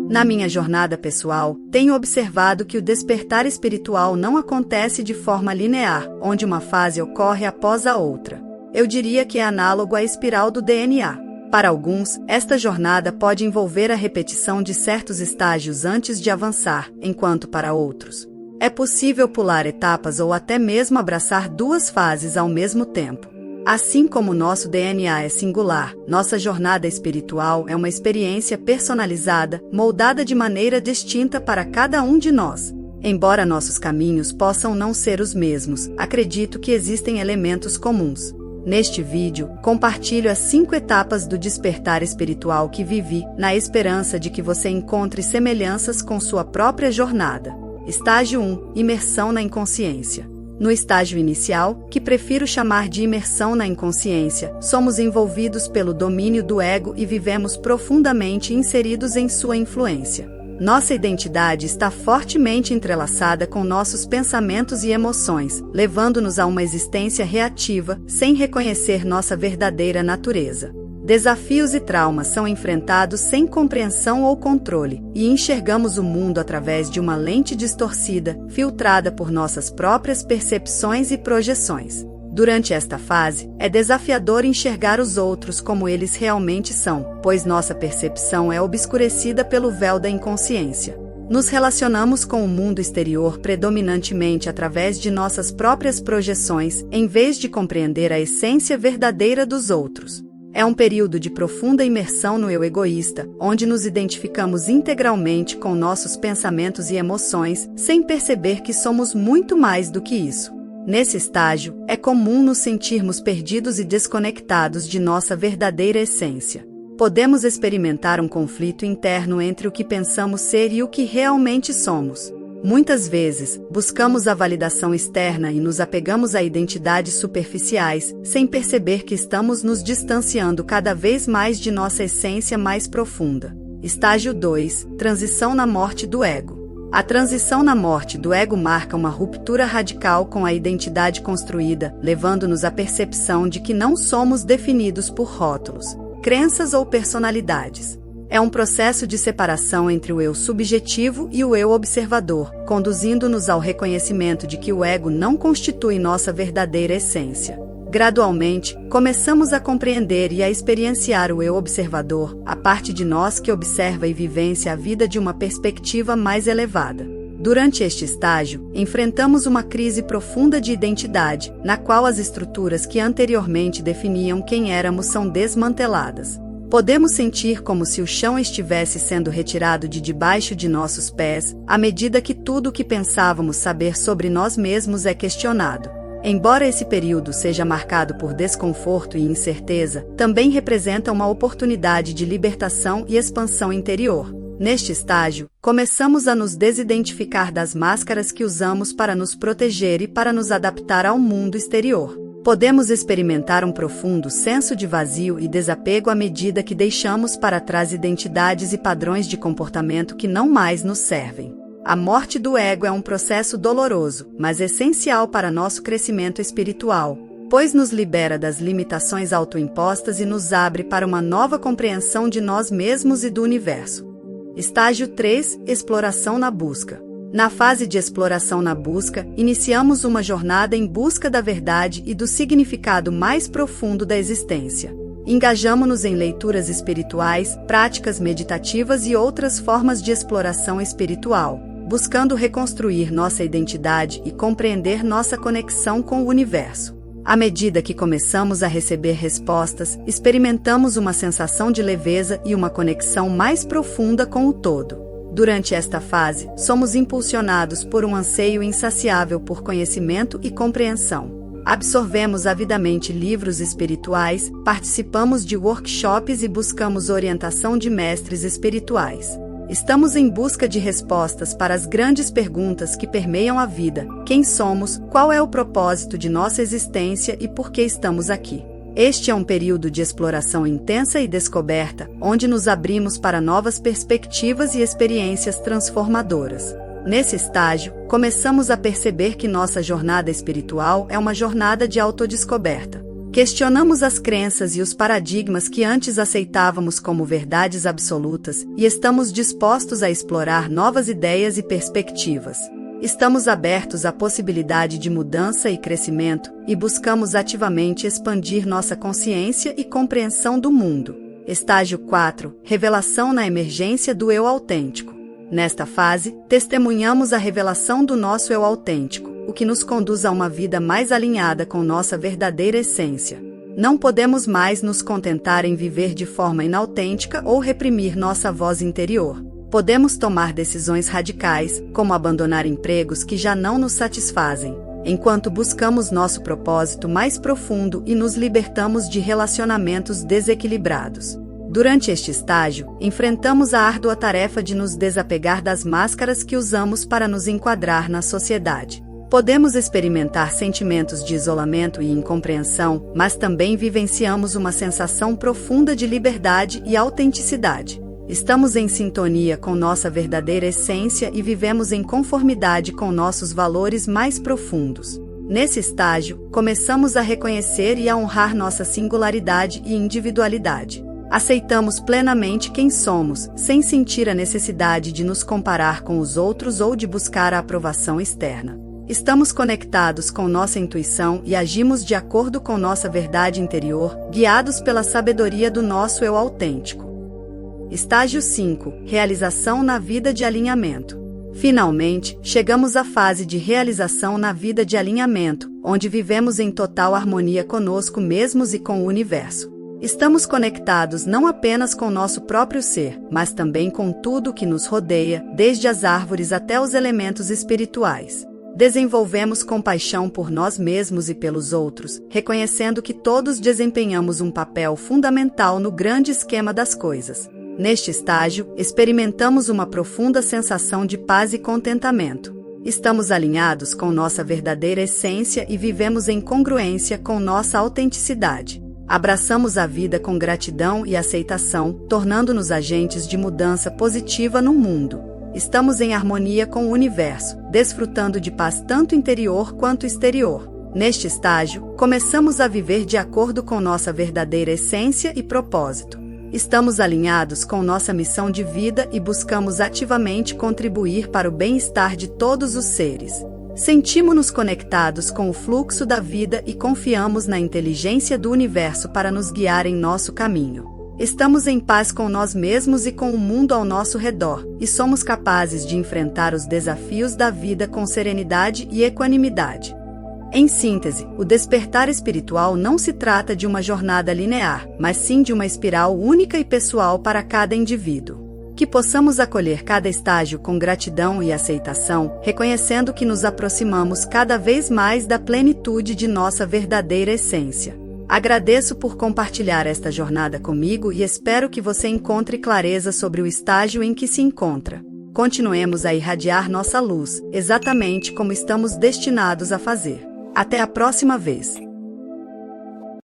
Na minha jornada pessoal, tenho observado que o despertar espiritual não acontece de forma linear, onde uma fase ocorre após a outra. Eu diria que é análogo à espiral do DNA. Para alguns, esta jornada pode envolver a repetição de certos estágios antes de avançar, enquanto para outros, é possível pular etapas ou até mesmo abraçar duas fases ao mesmo tempo. Assim como nosso DNA é singular, nossa jornada espiritual é uma experiência personalizada, moldada de maneira distinta para cada um de nós. Embora nossos caminhos possam não ser os mesmos, acredito que existem elementos comuns. Neste vídeo, compartilho as 5 etapas do despertar espiritual que vivi, na esperança de que você encontre semelhanças com sua própria jornada. Estágio 1. Imersão na inconsciência. No estágio inicial, que prefiro chamar de imersão na inconsciência, somos envolvidos pelo domínio do ego e vivemos profundamente inseridos em sua influência. Nossa identidade está fortemente entrelaçada com nossos pensamentos e emoções, levando-nos a uma existência reativa, sem reconhecer nossa verdadeira natureza. Desafios e traumas são enfrentados sem compreensão ou controle, e enxergamos o mundo através de uma lente distorcida, filtrada por nossas próprias percepções e projeções. Durante esta fase, é desafiador enxergar os outros como eles realmente são, pois nossa percepção é obscurecida pelo véu da inconsciência. Nos relacionamos com o mundo exterior predominantemente através de nossas próprias projeções, em vez de compreender a essência verdadeira dos outros. É um período de profunda imersão no eu egoísta, onde nos identificamos integralmente com nossos pensamentos e emoções, sem perceber que somos muito mais do que isso. Nesse estágio, é comum nos sentirmos perdidos e desconectados de nossa verdadeira essência. Podemos experimentar um conflito interno entre o que pensamos ser e o que realmente somos. Muitas vezes, buscamos a validação externa e nos apegamos a identidades superficiais, sem perceber que estamos nos distanciando cada vez mais de nossa essência mais profunda. Estágio 2. Transição na morte do ego. A transição na morte do ego marca uma ruptura radical com a identidade construída, levando-nos à percepção de que não somos definidos por rótulos, crenças ou personalidades. É um processo de separação entre o eu subjetivo e o eu observador, conduzindo-nos ao reconhecimento de que o ego não constitui nossa verdadeira essência. Gradualmente, começamos a compreender e a experienciar o eu observador, a parte de nós que observa e vivencia a vida de uma perspectiva mais elevada. Durante este estágio, enfrentamos uma crise profunda de identidade, na qual as estruturas que anteriormente definiam quem éramos são desmanteladas. Podemos sentir como se o chão estivesse sendo retirado de debaixo de nossos pés, à medida que tudo o que pensávamos saber sobre nós mesmos é questionado. Embora esse período seja marcado por desconforto e incerteza, também representa uma oportunidade de libertação e expansão interior. Neste estágio, começamos a nos desidentificar das máscaras que usamos para nos proteger e para nos adaptar ao mundo exterior. Podemos experimentar um profundo senso de vazio e desapego à medida que deixamos para trás identidades e padrões de comportamento que não mais nos servem. A morte do ego é um processo doloroso, mas essencial para nosso crescimento espiritual, pois nos libera das limitações autoimpostas e nos abre para uma nova compreensão de nós mesmos e do universo. Estágio 3. Exploração na busca. Na fase de exploração na busca, iniciamos uma jornada em busca da verdade e do significado mais profundo da existência. Engajamo-nos em leituras espirituais, práticas meditativas e outras formas de exploração espiritual, buscando reconstruir nossa identidade e compreender nossa conexão com o universo. À medida que começamos a receber respostas, experimentamos uma sensação de leveza e uma conexão mais profunda com o todo. Durante esta fase, somos impulsionados por um anseio insaciável por conhecimento e compreensão. Absorvemos avidamente livros espirituais, participamos de workshops e buscamos orientação de mestres espirituais. Estamos em busca de respostas para as grandes perguntas que permeiam a vida: quem somos, qual é o propósito de nossa existência e por que estamos aqui. Este é um período de exploração intensa e descoberta, onde nos abrimos para novas perspectivas e experiências transformadoras. Nesse estágio, começamos a perceber que nossa jornada espiritual é uma jornada de autodescoberta. Questionamos as crenças e os paradigmas que antes aceitávamos como verdades absolutas e estamos dispostos a explorar novas ideias e perspectivas. Estamos abertos à possibilidade de mudança e crescimento e buscamos ativamente expandir nossa consciência e compreensão do mundo. Estágio 4. Revelação na emergência do eu autêntico. Nesta fase, testemunhamos a revelação do nosso eu autêntico, o que nos conduz a uma vida mais alinhada com nossa verdadeira essência. Não podemos mais nos contentar em viver de forma inautêntica ou reprimir nossa voz interior. Podemos tomar decisões radicais, como abandonar empregos que já não nos satisfazem, enquanto buscamos nosso propósito mais profundo e nos libertamos de relacionamentos desequilibrados. Durante este estágio, enfrentamos a árdua tarefa de nos desapegar das máscaras que usamos para nos enquadrar na sociedade. Podemos experimentar sentimentos de isolamento e incompreensão, mas também vivenciamos uma sensação profunda de liberdade e autenticidade. Estamos em sintonia com nossa verdadeira essência e vivemos em conformidade com nossos valores mais profundos. Nesse estágio, começamos a reconhecer e a honrar nossa singularidade e individualidade. Aceitamos plenamente quem somos, sem sentir a necessidade de nos comparar com os outros ou de buscar a aprovação externa. Estamos conectados com nossa intuição e agimos de acordo com nossa verdade interior, guiados pela sabedoria do nosso eu autêntico. Estágio 5. Realização na vida de alinhamento. Finalmente, chegamos à fase de realização na vida de alinhamento, onde vivemos em total harmonia conosco mesmos e com o universo. Estamos conectados não apenas com nosso próprio ser, mas também com tudo que nos rodeia, desde as árvores até os elementos espirituais. Desenvolvemos compaixão por nós mesmos e pelos outros, reconhecendo que todos desempenhamos um papel fundamental no grande esquema das coisas. Neste estágio, experimentamos uma profunda sensação de paz e contentamento. Estamos alinhados com nossa verdadeira essência e vivemos em congruência com nossa autenticidade. Abraçamos a vida com gratidão e aceitação, tornando-nos agentes de mudança positiva no mundo. Estamos em harmonia com o universo, desfrutando de paz tanto interior quanto exterior. Neste estágio, começamos a viver de acordo com nossa verdadeira essência e propósito. Estamos alinhados com nossa missão de vida e buscamos ativamente contribuir para o bem-estar de todos os seres. Sentimos-nos conectados com o fluxo da vida e confiamos na inteligência do universo para nos guiar em nosso caminho. Estamos em paz com nós mesmos e com o mundo ao nosso redor, e somos capazes de enfrentar os desafios da vida com serenidade e equanimidade. Em síntese, o despertar espiritual não se trata de uma jornada linear, mas sim de uma espiral única e pessoal para cada indivíduo. Que possamos acolher cada estágio com gratidão e aceitação, reconhecendo que nos aproximamos cada vez mais da plenitude de nossa verdadeira essência. Agradeço por compartilhar esta jornada comigo e espero que você encontre clareza sobre o estágio em que se encontra. Continuemos a irradiar nossa luz, exatamente como estamos destinados a fazer. Até a próxima vez!